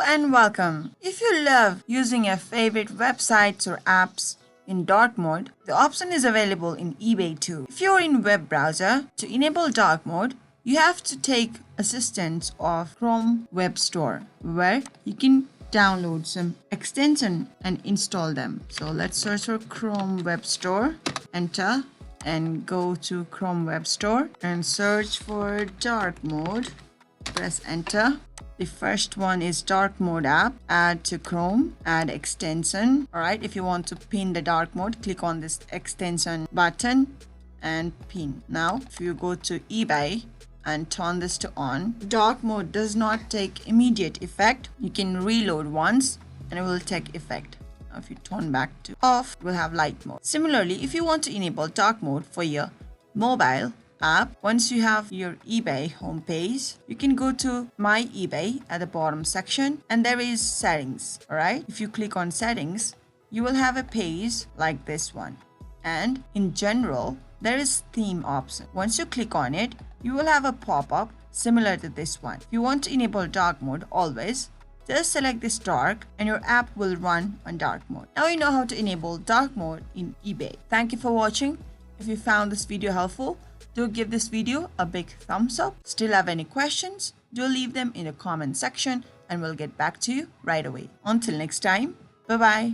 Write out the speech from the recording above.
and welcome. If you love using your favorite websites or apps in dark mode, the option is available in eBay too. If you're in web browser, to enable dark mode, you have to take assistance of Chrome Web Store, where you can download some extension and install them. So let's search for Chrome Web Store, enter, and go to Chrome Web Store and search for dark mode. Press enter. The first one is dark mode app. Add to Chrome, add extension. Alright, if you want to pin the dark mode, click on this extension button and pin. Now, if you go to eBay and turn this to on, dark mode does not take immediate effect. You can reload once and it will take effect. Now, if you turn back to off, we'll have light mode. Similarly, if you want to enable dark mode for your mobile app, once you have your eBay homepage, you can go to my eBay at the bottom section and there is settings. Alright, if you click on settings, you will have a page like this one, and in general there is theme option. Once you click on it, you will have a pop-up similar to this one. If you want to enable dark mode always, just select this dark and your app will run on dark mode. Now you know how to enable dark mode in eBay. Thank you for watching. If you found this video helpful, do give this video a big thumbs up. Still have any questions? Do leave them in the comment section and we'll get back to you right away. Until next time, bye-bye.